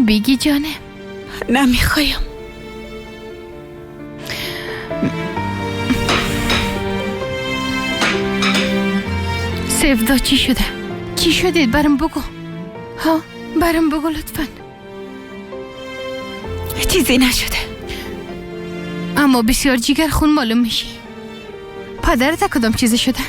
بیگی جانه نمیخوایم. سیفدا چی شده؟ چی شدید؟ برام بگو. ها برام بگو لطفاً. چیزی نشده، اما بسیار جیگر خون معلوم میشی. پدرت کدام چیزی شده؟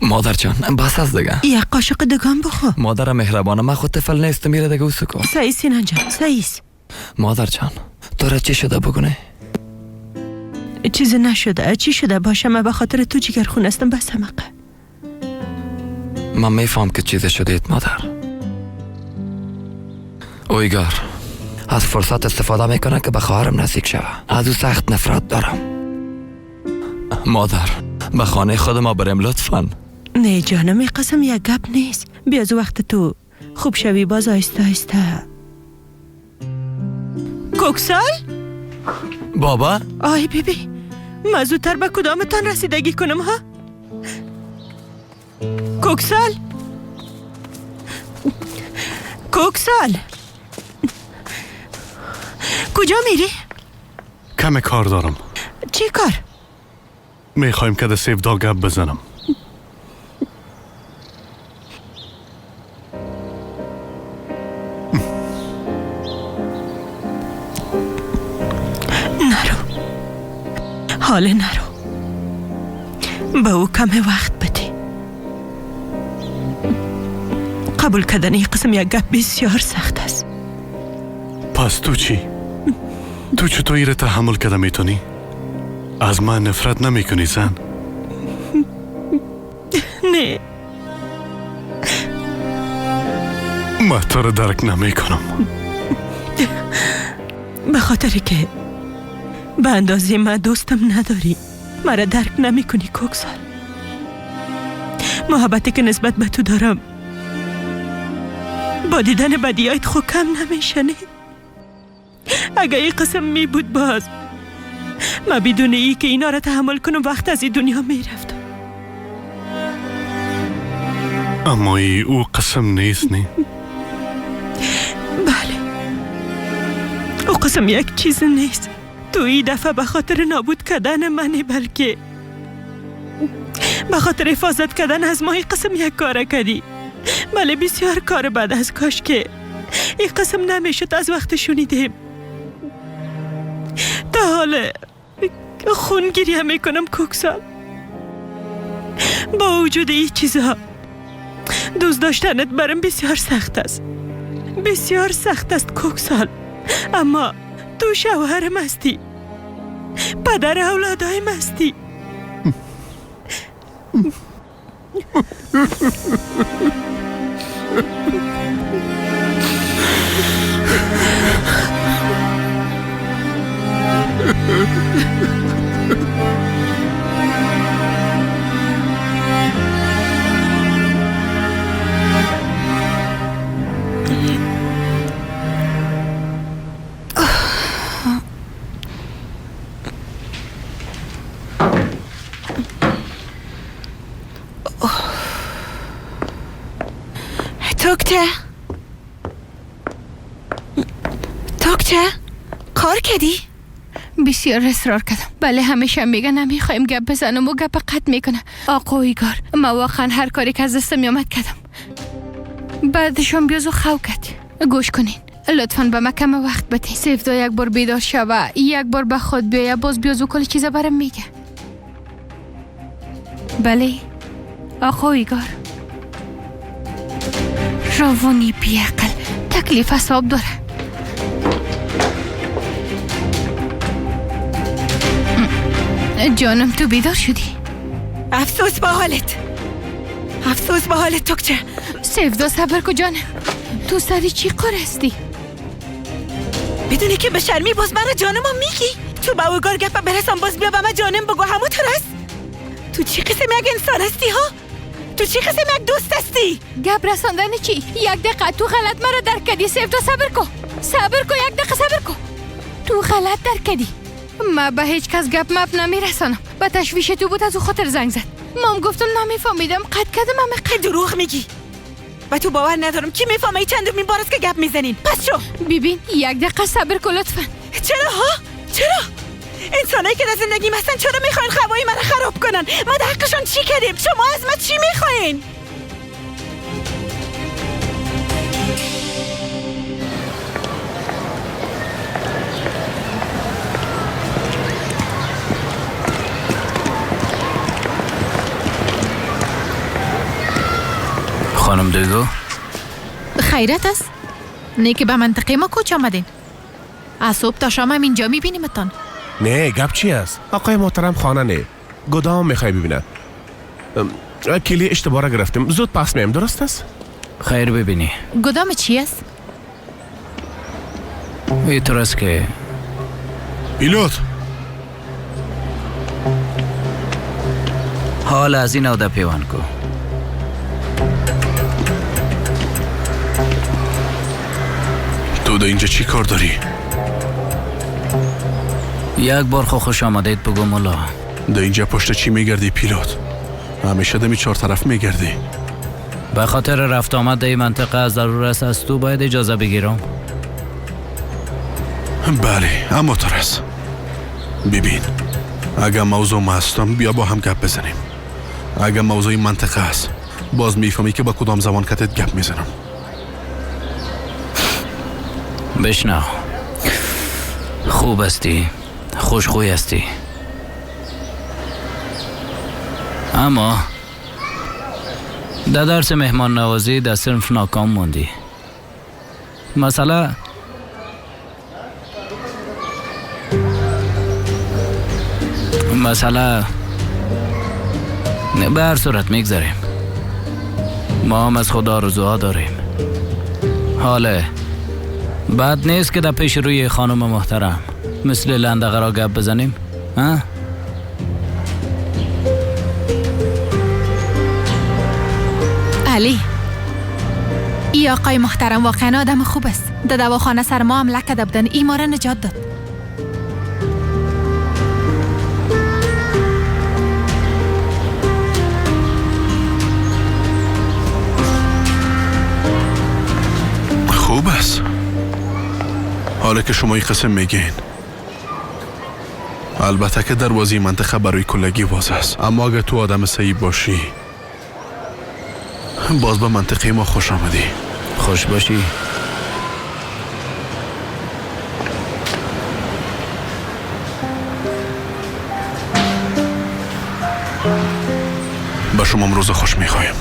مادر جان بس از دیگه. یک قاشق دگان بخو. مادر مهربانه، من خود طفل نیست، میره دیگه اوسکو. سعی سینان جان، سعی. مادر جان تو چی شده بگونه؟ چیزی نشده. چی شده باشه؟ من به خاطر تو جگر خون هستم. بس همقه. من میفهم که چیزی شدید مادر. اویگار از فرصت استفاده میکنه که به خواهرم نزدیک شوه. از او سخت نفرت دارم. مادر به خانه خود ما بریم لطفاً. نه جانم، این قسم یک گپ نیست. بیا از وقت تو خوب شوی باز آیسته آیسته. کوکسال؟ بابا؟ آی بیبی، من زودتر به کدامتان رسیدگی کنم ها؟ کوکسال؟ کوکسال؟ کجا میری؟ کم کار دارم. چی کار؟ میخوایم که در سیفدا گپ بزنم. نرو، حال نرو. به او کم وقت بدی. قبول کردن این قسم یک گپ بسیار سخت است. پس تو چی؟ تو چطور ایره تحمل کرده میتونی؟ از من نفرت نمی کنی زن؟ نه، من تو رو درک نمی کنم. به خاطر که به اندازه من دوستم نداری، مرا درک نمی کنی کوکسال. محبتی که نسبت به تو دارم با دیدن بدیایت خود کم نمیشنه. اگه این قسم می بود باز من بدون ای که اینا را تحمل کنم وقت از این دنیا می رفتم. اما او قسم نیست نی؟ بله، او قسم یک چیز نیست. تو این دفعه به خاطر نابود کردن منی، بلکه به خاطر حفاظت کردن از ما این قسم یک کار کردی. بله بسیار کار بد از کاش که این قسم نمیشد از وقت شنیدیم. تا حال خونگیری هم میکنم کوکسال. با وجود این چیزها دوست داشتنت برم بسیار سخت است. بسیار سخت است کوکسال. اما تو شوهرم هستی، پدر اولادایم هستی. دکتر کار کردی؟ بسیار اصرار کردم. بله همیشه میگن نمیخوایم گپ بزنم و گپ قطع میکنه. آقا ایگار من واقعا هر کاری که از دستم میامد کردم. بعدشون بیازو خو کرد. گوش کنین لطفاً به من کم وقت بدین. سیفدا یک بار بیدار شوه، یک بار به خود بیایه، باز بیازو کلی چیزا برم میگه. بله آقا ایگار روانی بیعقل تکلیف حساب داره. جانم تو بیدار شدی؟ افسوس با حالت، افسوس با حالت توکچه. سیفدا صبر کو جانم. تو سری چی قرستی؟ بدونی که به شرمی باز برای جانم هم میگی؟ تو با اوگار گفت برسم باز بیا با من جانم بگو همو ترس. تو چی قسم یک انسان هستی ها؟ تو چی قسم یک دوست هستی؟ گپ رساندن چی؟ یک دقیقه تو غلط مرا درک کردی. سیفدا صبر کو. صبر کو، یک دقیقه صبر کو. تو غلط درک کردی. ما به هیچ کس گپ مپ نمیرسانم. با تشویش تو بود از او خاطر زنگ زد. مام گفتم نمیفهمیدم. قد کردم همه دروغ میگی. و تو باور ندارم کی میفهمه چندمین بار است که گپ میزنین. پس شو ببین یک دقیقه صبر کن لطفا. چرا ها؟ چرا؟ انسانایی که در زندگی هستن چرا میخواین خوای من خراب کنن؟ ما در حقشان چی کردیم؟ شما از ما چی میخواین؟ خانم دیگو خیرت است؟ نه که به منطقه ما کجا آمدین؟ از صبح تا شام هم اینجا میبینیمتان. نه گپ چی است؟ آقای محترم خانه نه گدام میخوای ببینه. کلی اشتباه را گرفتیم، زود پس میم، درست است؟ خیر ببینی گدام چی است؟ اینطور است که پیلوت حال از این آده پیوان کو. تو در اینجا چی کار داری؟ یک بار خوش آمدید بگو مولا. در اینجا پشت چی میگردی پیلوت؟ همیشه دمی چهار طرف میگردی. به خاطر رفت آمد در این منطقه از ضرورت است تو باید اجازه بگیرم. بله اما ترس. ببین اگر موضوع ما هستم بیا با هم گپ بزنیم. اگر موضوع این منطقه است باز میفهمی که با کدام زبان کتت گپ میزنم. بشنو خوب هستی، خوشخوی هستی، اما در درس مهمان نوازی در صنف ناکام موندی. مثلا به هر صورت میگذاریم. ما هم از خدا آرزوها داریم. حاله بد نیست که در پیش روی خانم محترم مثل لندغه را گپ بزنیم؟ ها؟ علی ای آقای محترم واقعا آدم خوب است. در دواخانه سر ما حمله کرده بودن، ای ما را نجات داد. خوب است. حالا که شما این قسم میگین، البته که دروازه منطقه برای کلگی باز است، اما اگر تو آدم صحیح باشی باز به منطقه ما خوش آمدی. خوش باشی. با شما امروز خوش میخوایم.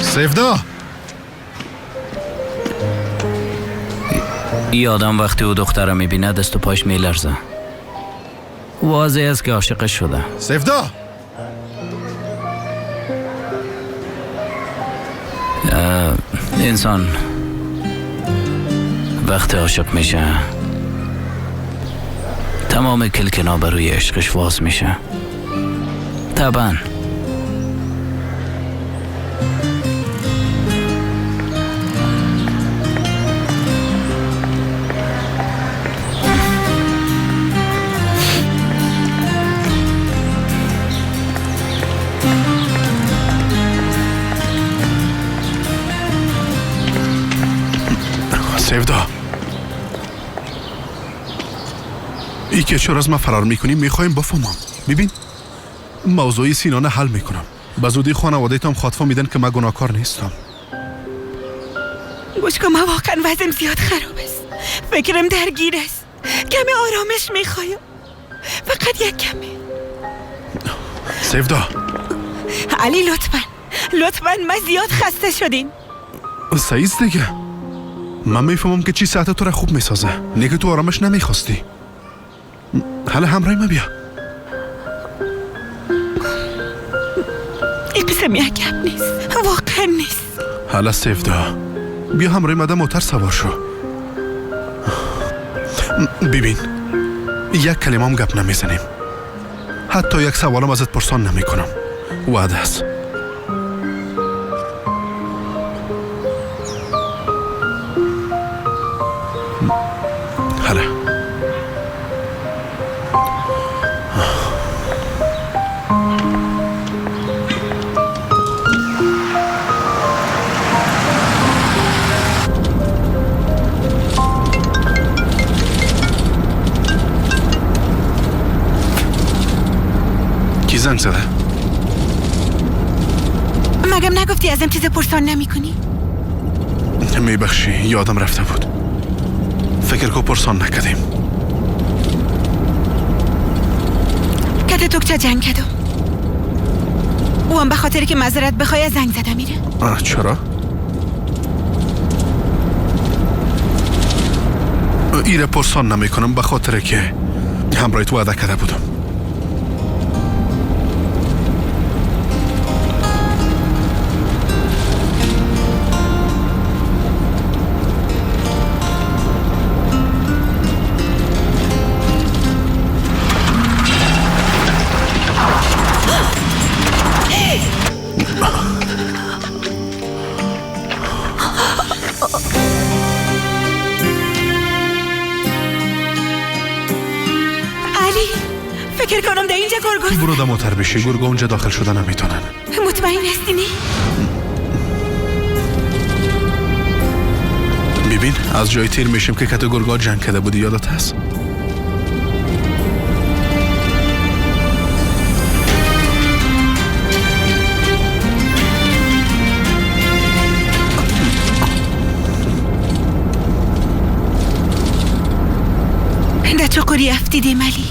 سیفدا ای آدم وقتی او دختره میبینه دست و پاش میلرزه. واضح است که عاشقش شده. سیفدا انسان وقتی عاشق میشه تمام کلکنا بروی عشقش واز میشه. طبعا سیفدا ای که چرا از ما فرار میکنیم میخوایم بفهمم. ببین موضوعی سینانه حل میکنم. به زودی خانواده تام خاطفه میدن که من گناهکار نیستم. گوش کن، من واقعا وضعم زیاد خراب است. فکرم درگیر است. کمی آرامش میخوایم، فقط یک کمی. سیفدا علی لطفاً ما زیاد خسته شدیم. سعیز دیگه من میفهمم که چی ساعت تو را خوب میسازه. نه که تو آرامش نمیخواستی. حالا همراهی ما بیا. این قسم یک گپ نیست، واقعا نیست. حالا سفدا بیا همراهی ما در موتر سوار شو. ببین یک کلمه هم گپ نمیزنیم. حتی یک سوالم ازت پرسان نمیکنم. وعده است. حالا کی زنگ زده؟ مگم نگفتی ازم چیز پرسان نمی کنی؟ میبخشی یادم رفته بود. فکر کو پرسان نکردیم. کده توکچه جنگ کدو او هم به خاطر که معذرت بخوای زنگ زده میره. چرا؟ ایره پرسان نمیکنم به خاطر که همراهیت وعده کرده بودم. فکر کنم در اینجا گرگوست. برو در موتر بشی. گرگا اونجا داخل شده نمیتونن. مطمئن هستینی؟ ببین از جای تیر میشیم که کت گرگا جنگ کرده بودی. یادت هست؟ در چقوری افتیدیم علی.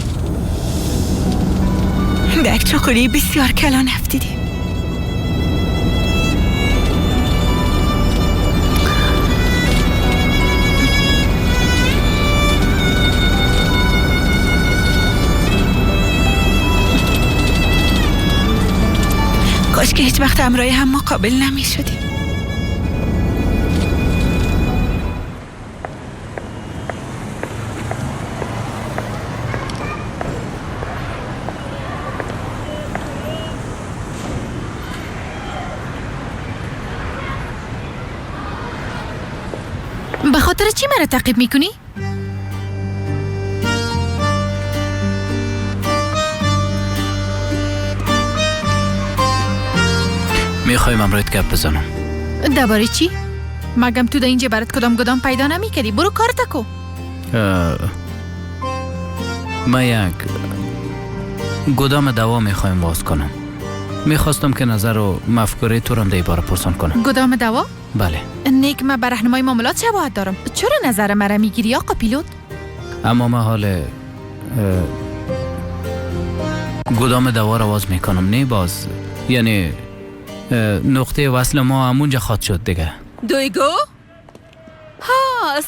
در یک چقوری بسیار کلان افتیدیم. کاش که هیچ وقت همراه هم مقابل نمی شدیم. به خاطر چی مرا تعقیب میکنی؟ میخوایم امرایت گپ بزنم. درباره چی؟ مگم تو در اینجا برات کدام پیدا نمیکردی؟ برو کارت کو. من یک گدام دوا میخوایم باز کنم. میخواستم که نظر و مفکوره تو رم در باره پرسان کنم. گدام دوا؟ بله. نیک من بر راهنمای معاملات شباهت دارم. چرا نظر مرا میگیری آقا پیلوت؟ اما من حال گدام دوا را باز میکنم. نه باز یعنی نقطه وصل ما همونجا خواهد شد دیگه. دویگو؟ ها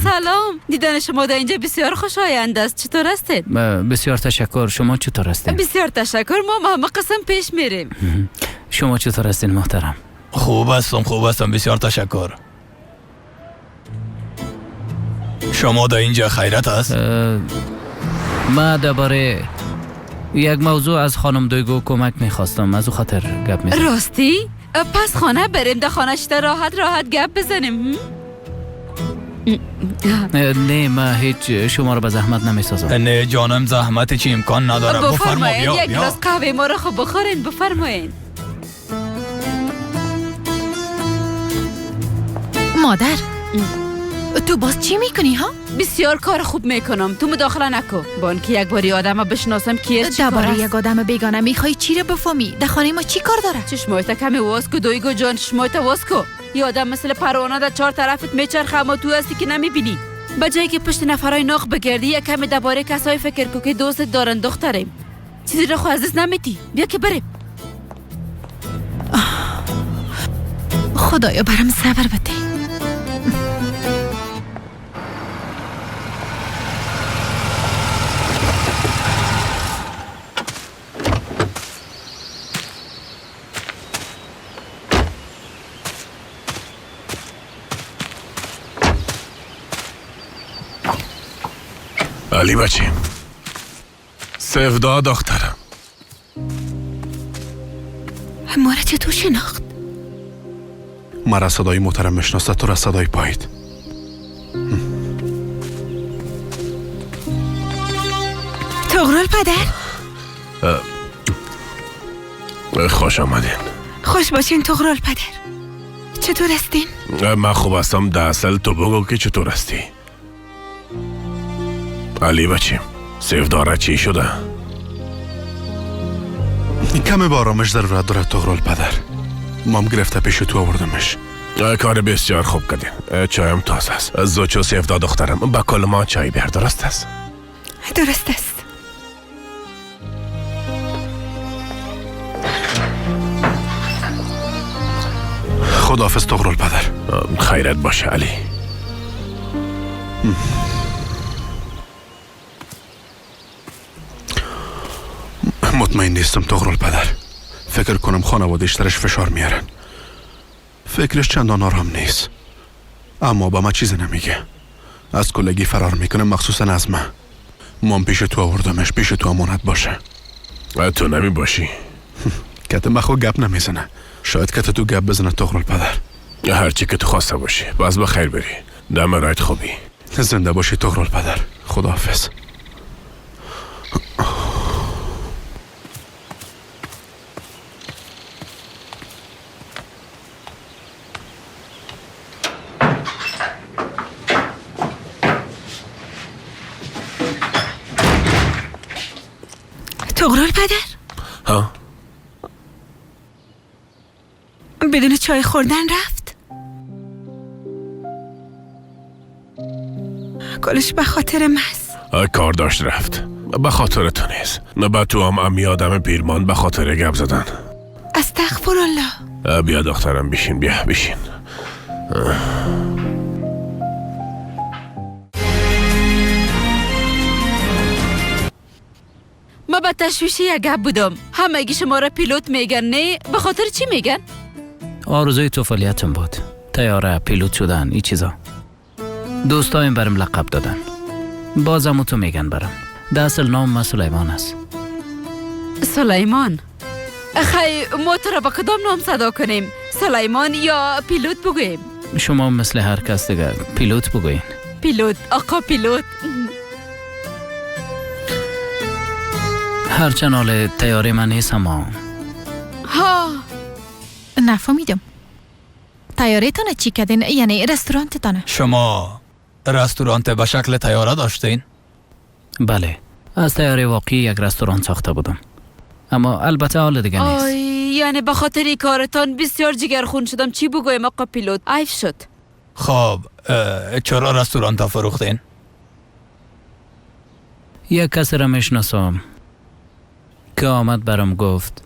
سلام دیدن شما در اینجا بسیار خوشایند است. چطور هستید؟ بسیار تشکر. شما چطور هستین؟ بسیار تشکر. ما همه قسم پیش میریم. شما چطور هستین محترم؟ خوب هستم بسیار تشکر. شما در اینجا خیرت است؟ ما درباره یک موضوع از خانم دویگو کمک میخواستم. از او خاطر گپ میزنم. راستی؟ پس خانه بریم در خانه شده راحت گپ بزنیم. نه ما هیچ شما رو به زحمت نمیسازم. نه جانم زحمت چی امکان نداره. بفرمایید یک گلاس قهوه ما رو خب بخورین. بفرمایید. مادر تو باز چی میکنی ها؟ بسیار کار خوب میکنم. تو مداخله نکن. بان که یک باری آدم بشناسم کیه چی کار است. درباره یک آدم بیگانه میخوای چی رو بفهمی؟ در خانه ما چی کار داره؟ چشمایت کمی واسکو دویگو جان. چشمایت واسکو. یه آدم مثل پروانه در چهار طرفت میچرخه اما تو هستی که نمیبینی. بجایی که پشت نفرای ناق بگردی یک کمی درباره کسای فکر کو که دوست دارن دختریم. چیزی رو خو عزیز نمیتی. بیا که بریم. خدایا برام صبر بده. علی بچه سفدا دخترم ما را چطور شناخت؟ مرا صدای محترم میشناسد، تو را صدای پایید. تغرل پدر؟ خوش آمدین. خوش باشین تغرل پدر. چطور هستین؟ من خوب هستم. ده اصل تو بگو که چطور هستی. علی بچه سفداره چی شده؟ کمی با آرامش ضرورت دارد تغرل پدر. مام گرفته پیش تو آوردمش. کار بسیار خوب کردین. چایم تازه است. زوچو سفدا دخترم با کل ما چای بیار. درست است؟ درست است. خداحافظ تغرل پدر. خیرت باشه علی. مطمئن نیستم تغرل پدر. فکر کنم خانواده‌اش درش فشار میارن. فکرش چندان آرام نیست. اما با ما چیزی نمیگه. از کلگی فرار میکنه، مخصوصا از من. مام پیش تو آوردمش، پیش تو امانت باشه. تو نمی باشی؟ کت مخو گپ نمیزنه. شاید کت تو گپ بزنه تغرل پدر. هرچی که تو خواسته باشی. باز بخیر بری. دم رایت خوبی. زنده باشی تغرل پدر. خداحافظ. تغرل پدر؟ ها؟ بدون چای خوردن رفت؟ کلش به خاطر محض کار داشت رفت. به خاطر تو نیست. نه به تو هم امی آدم پیرمان به خاطر گپ زدن. استغفرالله. بیا دخترم بشین. بیا بشین. ما به تشویشی یک گپ بودم. همگی شما را پیلوت میگن، نه؟ به خاطر چی میگن؟ آرزوی طفولیتم بود. طیاره، پیلوت شدن، این چیزا. دوستایم برم لقب دادن. بازم تو میگن برم. ده اصل نام ما سلیمان است. سلیمان؟ خی ما تو را با کدام نام صدا کنیم؟ سلیمان یا پیلوت بگوییم؟ شما مثل هر کس دیگه پیلوت بگوین. پیلوت، آقا پیلوت. هرچند حال طیاره من نیست اما ها نفهمیدم. طیاره تانه چی کردین؟ یعنی رستورانت تانه؟ شما رستورانت به شکل طیاره داشتین؟ بله، از طیاره واقعی یک رستوران ساخته بودم. اما البته حال دیگه نیست. یعنی به خاطر کارتان بسیار جگرخون شدم. چی بگویم آقا پیلوت؟ عیف شد. خب چرا رستورانت فروختین؟ یک کسی را میشناسم که آمد برام گفت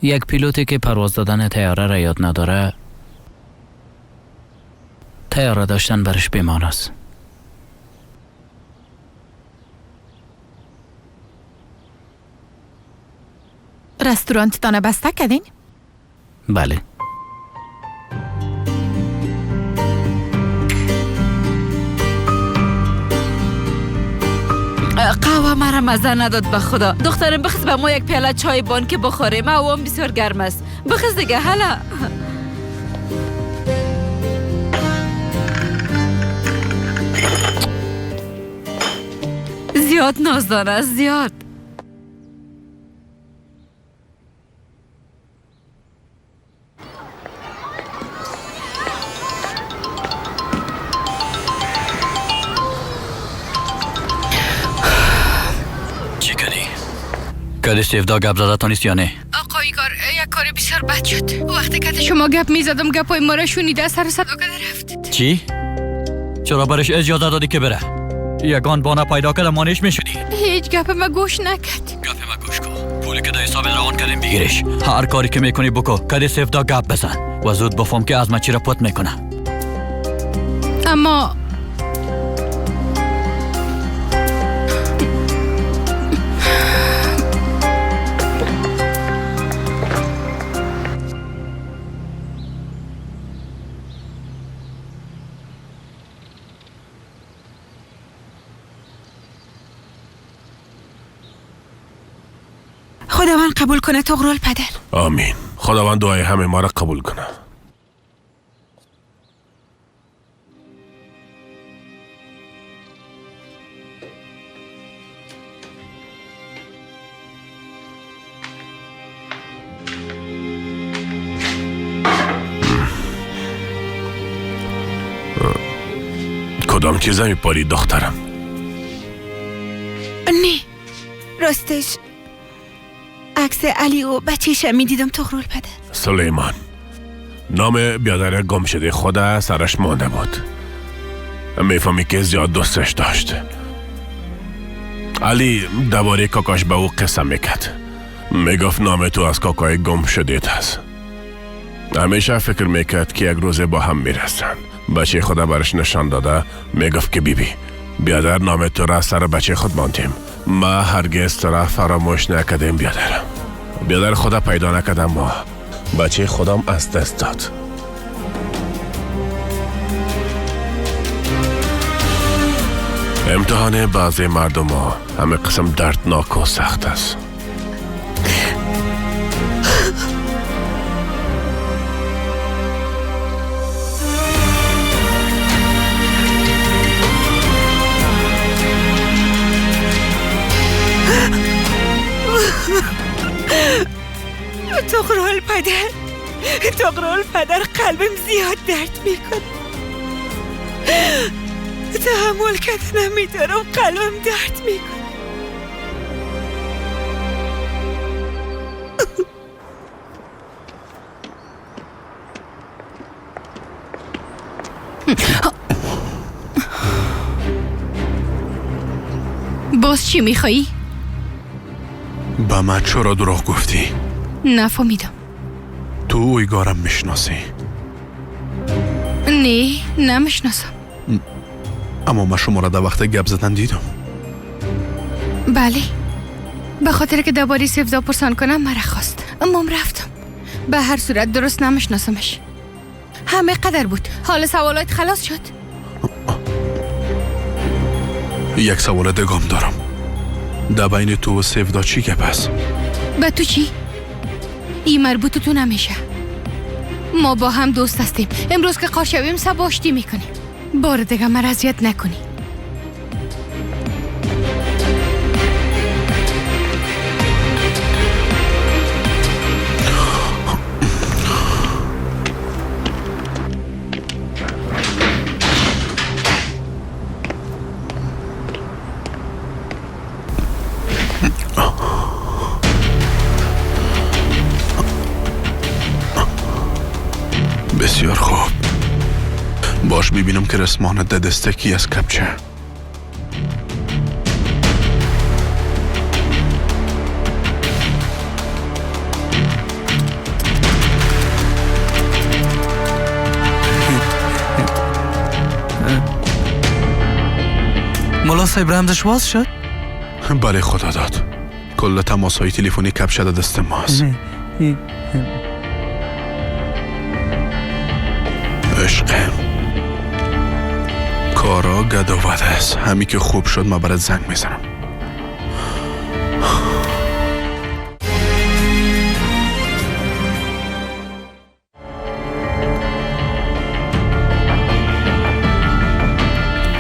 یک پیلوتی که پرواز دادن طیاره را یاد نداره، طیاره داشتن برش بیمار است. رستورانت تانه بسته کردین؟ بله. قهوه مرا مزه نداد به خدا. دخترم بخیز به ما یک پیاله چای بان که بخوریم. هوام بسیار گرم است. بخیز دیگه. هلا زیاد نازدار است، زیاد. چی کردی؟ کدی سیفدا گپ زده تا نیست یا نه؟ آقای کار یک کاری بسیار بد شد. وقتی که شما گپ میزدم گپای ما را شنیده سر صدا کرده رفتید. چی؟ چرا برش اجازه دادی که بره؟ یگان بانه پیدا کرده مانیش میشدی؟ هیچ گپ ما گوش نکرد. گپ ما گوش کن. پولی که در حساب روان کردیم بگیرش. هر کاری که میکنی بکو. کدی سیفدا گپ بزن و زود بفهم که از ما چی را پت میکنه. اما خداوند قبول کنه طغرل پدر. آمین. خداوند دعای همه ما را قبول کنه. کدام چیزا میپاری دخترم؟ نه راستش عکس علی و بچه‌شم میدیدم طغرل پدر. سلیمان نام بیادر گم شده خود سرش مانده بود. میفهمی که زیاد دوستش داشت. علی درباره کاکاش به او قسم میکرد. میگفت نام تو از کاکای گم شده است. همیشه فکر میکرد که یک روز با هم میرسن. بچه خود برش نشان داده میگفت که بیبی بیادر نام تو را سر بچه خود ماندیم. ما هرگز تو را فراموش نکردیم بیادر. بیادر خدا پیدا نکردم ما. بچه خودم از دست داد. امتحان بعضی مردم ها همه قسم دردناک و سخت است. طغرل پدر قلبم زیاد درد میکنه. تحمل کردن نمیدارم، قلبم درد میکنه. باز چی میخوایی؟ با من چرا دروغ گفتی؟ نفهمیدم. تو اویگارم میشناسی؟ نه نمیشناسم. اما من شما را در وقت گپ زدن دیدم. بله، به خاطر که درباره سفدا پرسان کنم مرا خواست، اما رفتم. به هر صورت درست نمیشناسمش. همه قدر بود. حال سوالات خلاص شد. یک سوال دگام دارم. در بین تو و سفدا چی گپ است؟ به تو چی؟ این مربوط تو نمیشه. ما با هم دوست هستیم. امروز که قار شویم صبح آشتی میکنیم. بار دیگه مرا اذیت نکنی. بسیار خوب. باش ببینم که رسمان دستکی از کپچه. ملا صاحب رمزش باز شد؟ بله خدا داد. کل تماس‌های تلفنی کپچه در دست ماست. عشقم، کارا گداوت است. همی که خوب شد ما برات زنگ میزنم.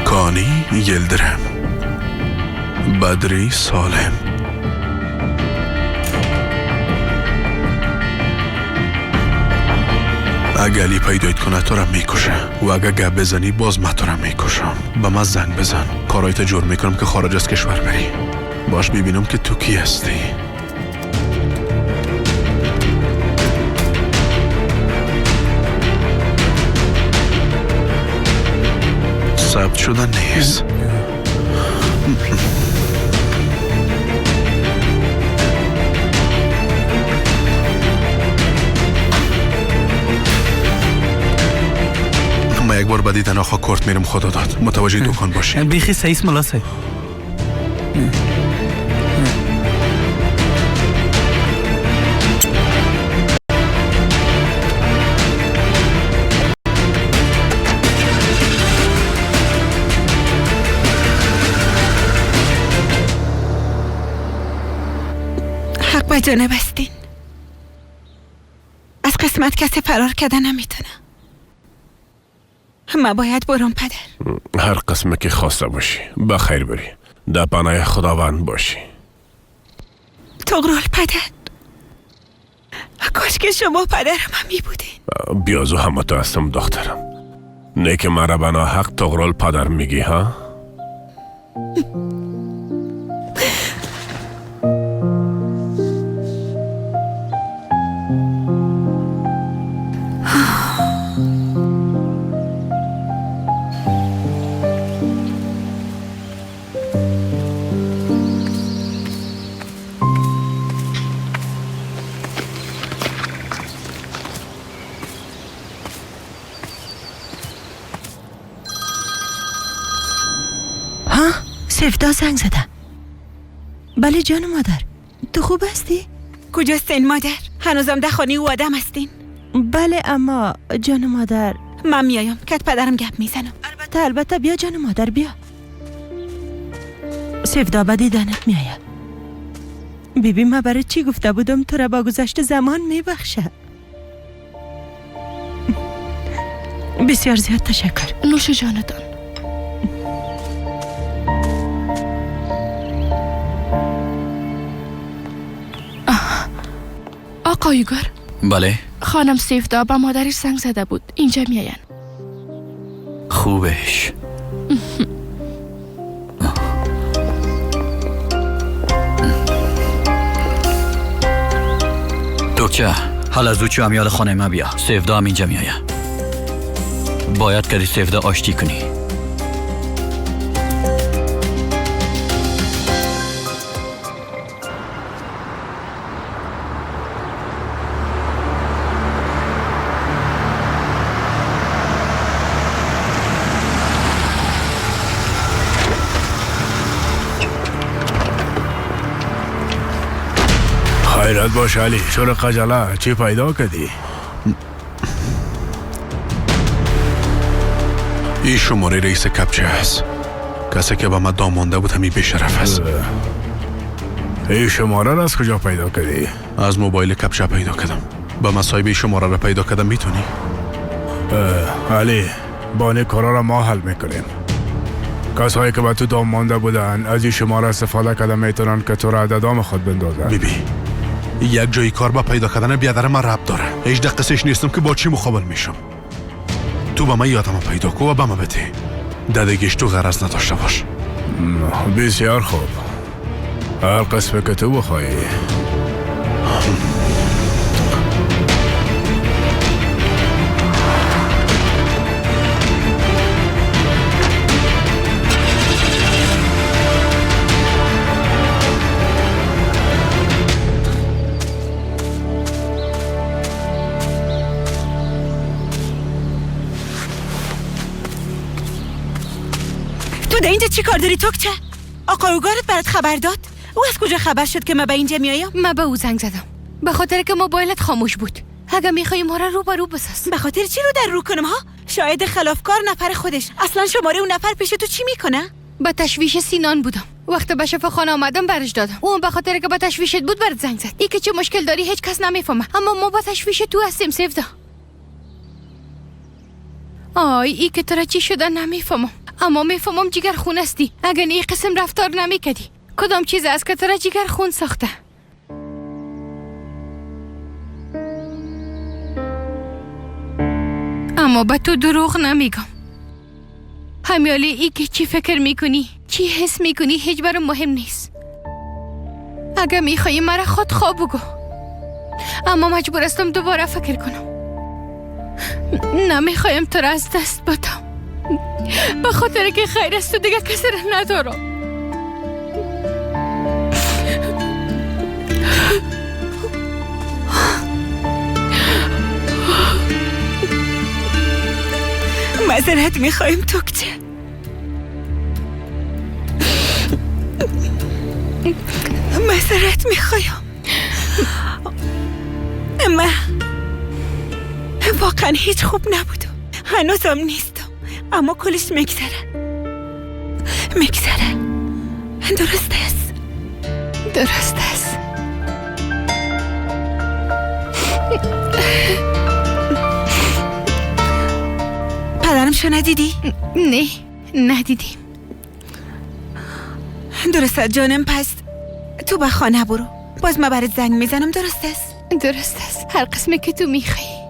کانی یلدرم، بدری سالم. اگه علی پیدایت کنه تو را میکشه و اگه گپ بزنی باز من تو را میکشم. به من زنگ بزن. کارایت جور میکنم که خارج از کشور بری. باش ببینم که تو کی هستی. ثبت شدن نیست. یک بار بعدی تنها کورت میرم خدا داد. متوجه دکان باشی. بیخی سعیس ملا صاحب. حق جانب هستین. از قسمت کسی فرار کردن نمیتونه. ما باید برم پدر. هر قسمه که خواسته باشی بخیر بری، در پناه خداوند باشی. تغرل پدر، کاش که شما پدرم هم می بودین. بیازو همه تو هستم دخترم. نه که مرا بنا حق تغرل پدر میگی ها؟ سفدا زنگ زدن. بله جان مادر، تو خوب هستی؟ کجاستین مادر؟ هنوزم در خانه او آدم هستین؟ بله اما جان مادر من میایم، کت پدرم گپ میزنم. البته بیا جان مادر بیا. سفدا با دیدنت میایم. بیبی ما برای چی گفته بودم تو را با گذشت زمان میبخشه. بسیار زیاد تشکر. نوش جانتان. آقایگار. بله. خانم سیفدا با مادرش زنگ زده بود، اینجا میاین. خوبش. دکتر حالا زوچو امیال خانه ما بیا. سیفدا هم اینجا میایه. باید کدی سیفدا آشتی کنی. خیرت باش علی، چرا خجاله؟ چی پیدا کردی؟ این شماره رئیس کپچه است. کسی که با ما دامانده بود همی بیشرف است. این شماره را از کجا پیدا کردی؟ از موبایل کپچه پیدا کردم. با مسایب این شماره را پیدا کردم میتونی؟ علی بانه کارا را ما حل میکنیم. کسایی که با تو دامانده بودن از این شماره استفاده کردن میتونن که تو را دام خود بندازن. بیبی یک جایی کار با پیدا کردن بیادر من ربط داره. هیچ دقیقش نیستم که با چی مخابل میشم. تو با من یادم پیدا کو و با من بده. دادگیش تو غرض نداشته باش. بسیار خوب. هر قسمه که تو بخوایی. در اینجا چی کار داری توکچه؟ آقایوگارت برات خبر داد؟ او از کجا خبر شد که من به اینجا میایم؟ من به او زنگ زدم به خاطر که موبایلت خاموش بود. اگه میخوایی ما را رو بساز. به خاطر چی رو در رو کنم ها؟ شاید خلافکار نفر خودش. اصلا شماره اون نفر پیش تو چی میکنه؟ با تشویش سینان بودم. وقتی به شفاخانه آمدم برش دادم. اون به خاطر که با تشویشت بود برات زنگ زد. ای که چه مشکل داری هیچ کس نمیفهمه، اما ما با تشویش تو هستیم سیفدا. ای که تو را چی شده نمیفهمم، اما میفهمم جگر خون هستی. اگر این قسم رفتار نمیکردی کدام چیز است که تو را جگر خون ساخته؟ اما به تو دروغ نمیگم. همیالی ای که چی فکر میکنی، چی حس میکنی هیچ برام مهم نیست. اگر میخوایی مرا خود خواب بگو، اما مجبور استم دوباره فکر کنم. نمیخوایم تو را از دست بدم، به خاطر که خیر است تو دیگه کسی را ندارم. معذرت میخوایم توکچه. معذرت میخوایم. اما واقعا هیچ خوب نبودم. هنوزم نیستم، اما کلش میگذره. درست است. درست است. مادرمشو ندیدی؟ نه ندیدیم. درسته جانم، پس تو به خانه برو. باز ما برات زنگ میزنم. درست است؟ درست است، هر قسمی که تو میخوای.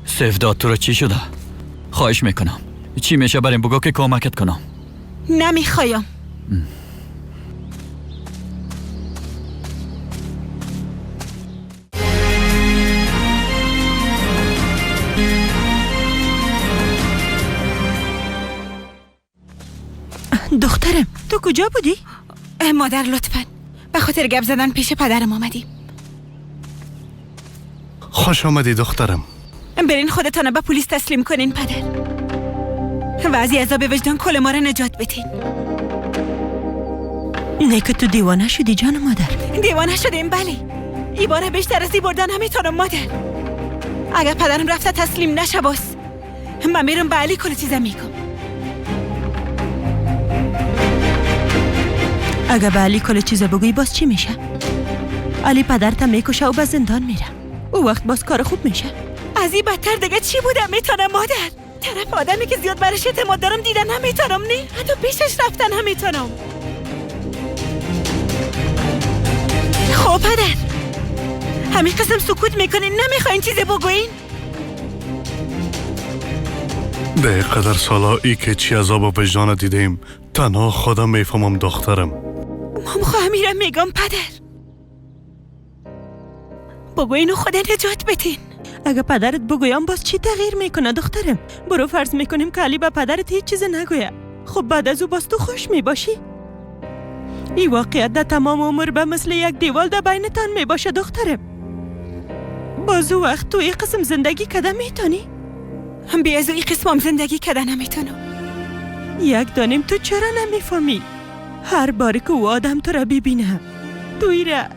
سفدا تو رو چی شده؟ خواهش میکنم چی میشه بریم بگو که کمکت کنم. نمیخوایم. دخترم تو کجا بودی؟ مادر لطفاً، به خاطر گپ زدن پیش پدرم آمدیم. خوش آمدی دخترم. برین خودتان به پلیس تسلیم کنین پدر و از عذاب وجدان کل ما را نجات بدین. نه که تو دیوانه شدی جان مادر؟ دیوانه شدیم بله. ای باره بیشتر از ای بردن نمیتونم مادر. اگر پدرم رفته تسلیم نشه باز من میرم به علی کل چیزا میگم. اگه به علی کل چیزا بگویی باز چی میشه؟ علی پدرت میکشه و به زندان میره. او وقت باز کار خوب میشه. از این بدتر دیگه چی بودم میتونم مادر؟ طرف آدمی که زیاد برش اعتماد دارم دیدن نمیتونم. نه حتی پیشش رفتن نمیتونم. خب پدر، همین قسم سکوت میکنین، نمیخواین چیزی بگوین؟ به قدر سالا ای که چی عذاب و وجدان دیدیم تنها خودم میفهمم دخترم. مام خواهم میرم میگم پدر بگوین و خدا نجات بدین. اگه پدرت بگویم باز چی تغییر میکنه دخترم؟ برو فرض میکنیم که علی به پدرت هیچ چیز نگویه. خب بعد از او باز تو خوش میباشی؟ این واقعیت در تمام عمر به مثل یک دیوال در بینتان میباشه دخترم. باز او وقت تو این قسم زندگی کده میتونی؟ هم بی از این قسمم زندگی کده نمیتونم. یک دانیم تو چرا نمیفهمی؟ هر باری که او آدم تو را ببینه تو ایره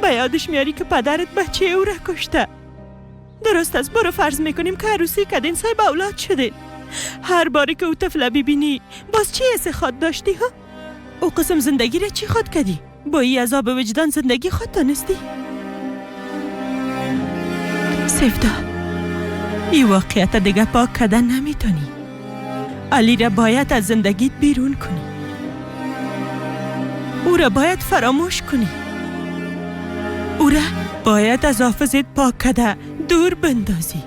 به یادش میاری که پدرت بچه او را کشته. درست است، برو فرض میکنیم که عروسی کدین صاحب اولاد شده. هر باری که او طفله ببینی باز چی حس خود داشتی ها؟ او قسم زندگی را چی خود کردی؟ با این عذاب وجدان زندگی خود دانستی؟ سفدا این واقعیت دیگه پاک کردن نمیتونی. علی را باید از زندگیت بیرون کنی. او را باید فراموش کنی. او را باید از حافظت پاک کرده دور بندازی.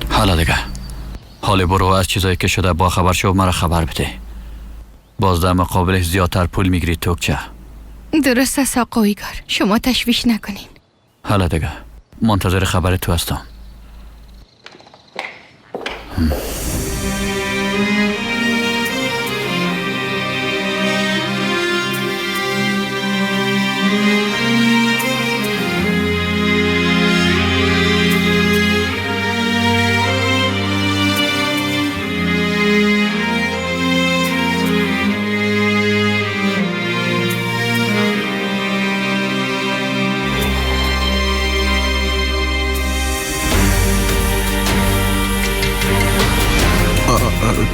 حالا دیگه حالی برو از چیزایی که شده با خبر شو مرا خبر بده. باز در مقابلش زیادتر پول میگیری توکچه. درست است آقای گار، شما تشویش نکنین. حالا دیگه منتظر خبر تو هستم.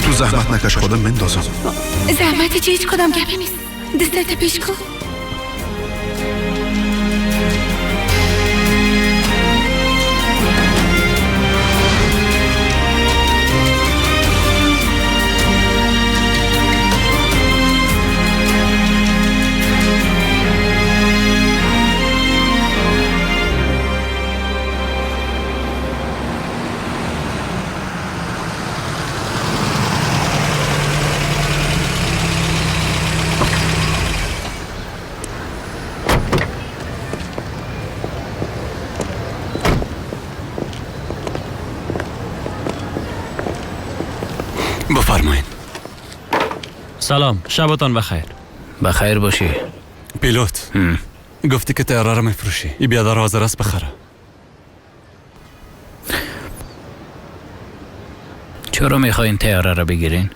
تو زحمت نکش، خودم مندازم. زحمتی چی؟ هیچ کدام گپی نیست. دستت پیش کن. بفرمایید. سلام، شبتان بخیر. بخیر باشی. پیلوت گفتی که طیاره را میفروشی. این بیادر حاضر است بخره. چرا میخواین طیاره را بگیرین؟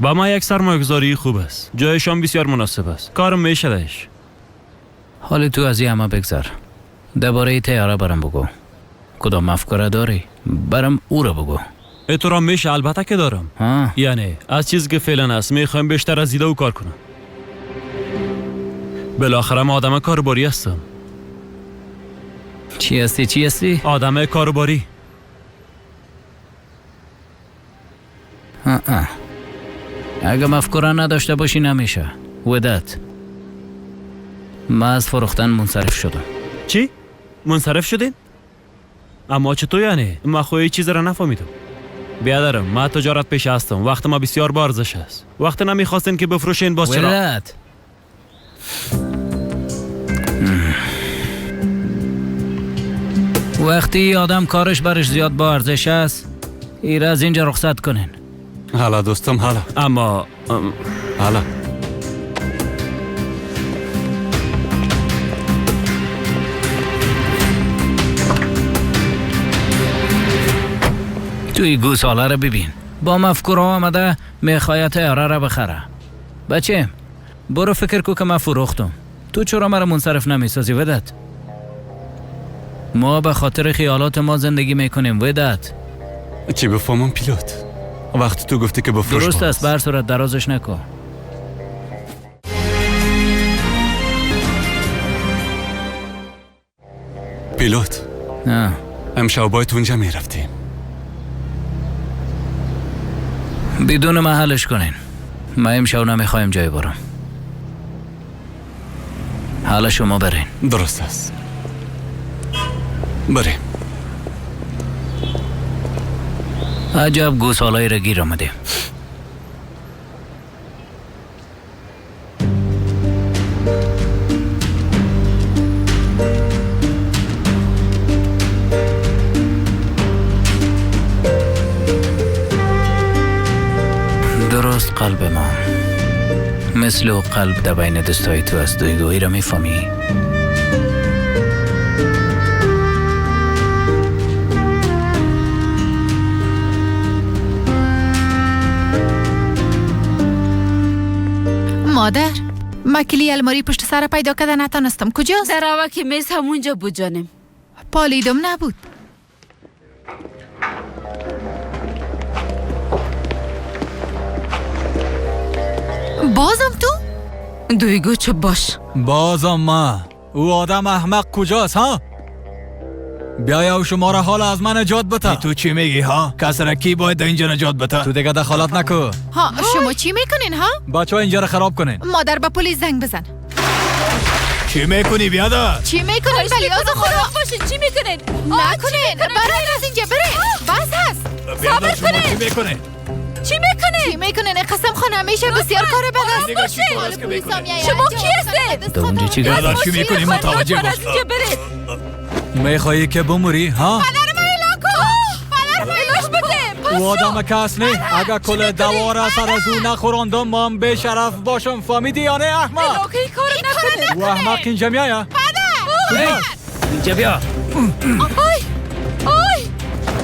با ما یک سرمایه‌گذاری خوب است. جایشان بسیار مناسب است. کارم میشدهش. حال تو از این همه بگذر. درباره تیاره برام بگو. کدام مفکوره داری؟ برام او رو بگو. احترام میشه، البته که دارم. یعنی از چیزی که فعلا هست میخوایم بیشتر از ایده و کار کنم. بالاخره من آدم کارباری هستم. چی هستی؟ آدم کارباری. اگه مفکوره نداشته باشی نمیشه. ودت من از فروختن منصرف شدم. چی؟ منصرف شدین؟ اما چطور یعنی؟ من خوی چیز را نفهمیدم. بیادرم، من تجارت پیش هستم. وقت ما بسیار بارزش است. وقت نمیخواستین که بفروشین باز چرا؟ ودت وقتی آدم کارش برش زیاد با ارزش است، ایره از اینجا رخصت کنین. حالا دوستم حالا. اما حالا توی گوساله رو ببین، با مفکوره آمده میخواید تیاره رو بخره. بچه برو فکر کو که من فروختم. تو چرا مرا منصرف نمیسازی ودت؟ ما به خاطر خیالات ما زندگی میکنیم ودت. چی بفهمم پیلوت؟ وقتی تو گفتی که بفروش درست است، بر صورت درازش نکن. پیلوت امشب باید اونجا میرفتیم. بدون محلش کنین. من امشب نمیخوایم جای برم. حالا شما برین. درست است، بریم. عجب گوسالایی را گیر آمده. درست قلب ما مثل و قلب در بین دستای تو است. دویگویی را میفهمی؟ مادر، من کلی الماری پشت سر پیدا کردن نتانستم. کجاست؟ در آوه که میز همونجا بود جانم. پالیدم نبود. بازم تو؟ دویگو چه باش. بازم ما. او آدم احمق کجاست ها؟ بیا و شما را حالا از من نجات بده. تو چی میگی ها؟ کس را کی باید اینجا نجات بده؟ تو دیگه دخالت نکن. ها شما چی میکنین ها؟ بچه‌ها اینجا را خراب کنین. مادر به پلیس زنگ بزن. چی میکنی بیادر؟ چی میکنین؟ ولی از خدا باشین. چی میکنین؟ نکنین. برای از اینجا برین. بس هست. بیادر شما چی میکنین؟ چی میکنین؟ قسم خانه همیشه بسیار کار بد است. شما کی هستید؟ اونجا چی بیادر چی میکنی؟ متوجه باش. میخوایی که بموری ها؟ او آدم کس نه. اگر کل دواره سر از او نخوراندم من به شرف باشم. فهمیدی یا نه احمق؟ او احمق اینجا میایه. اینجا بیا.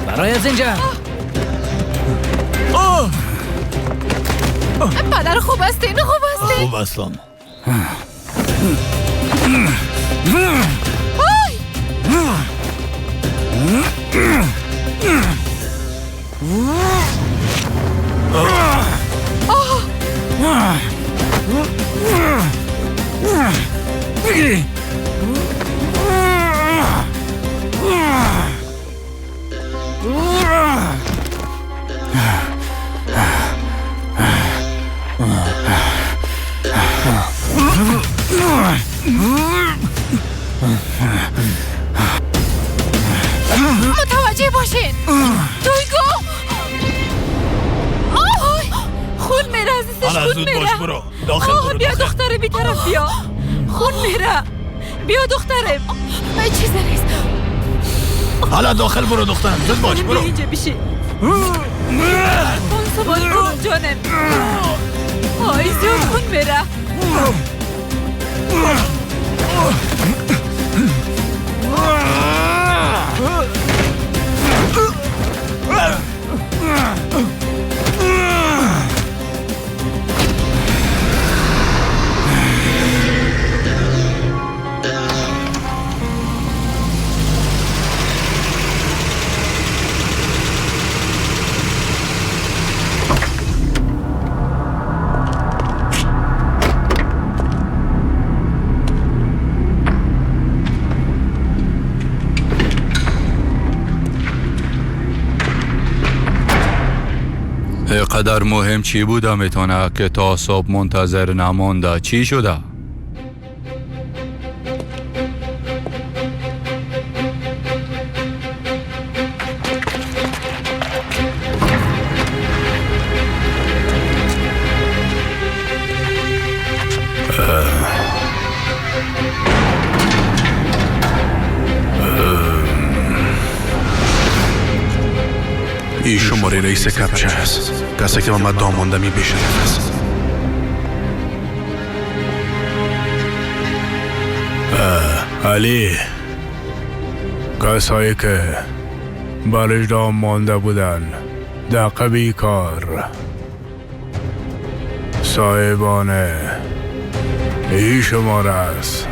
برای از اینجا. پدر خوب هستین. خوب هستم. متوجه باشین. دویگو خون میره عزیزش. خون میره. بیا دختره بی طرف بیا. خون میره. بیا دخترم. چیز نیست. حالا داخل برو دخترم. زود باش برو. اینجا بیشی. سوال کن جانم. زیاد خون میره. قدر مهم چی بوده میتونه که تا صبح منتظر نمونده؟ چی شده؟ این شماره رئیس کپچه است. کسی که من داماندمی بیشرف است. علی، کسایی که برش دام مانده بودن دقیقی کار صاحبانه این شماره است.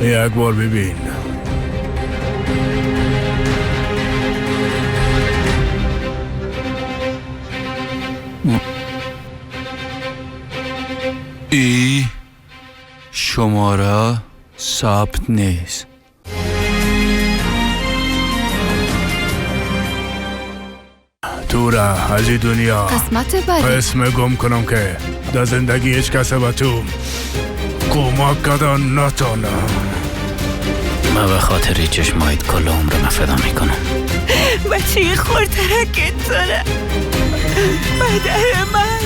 یک بار ببین. ای شماره ثبت نیست. تو را از این دنیا قسمت بعدی قسم گم کنم که در زندگی هیچ کسی به تو کمک کردن نتونه. من به خاطر چشمایت کل عمرم فدا میکنم. بچه خورترکت داره. مادر من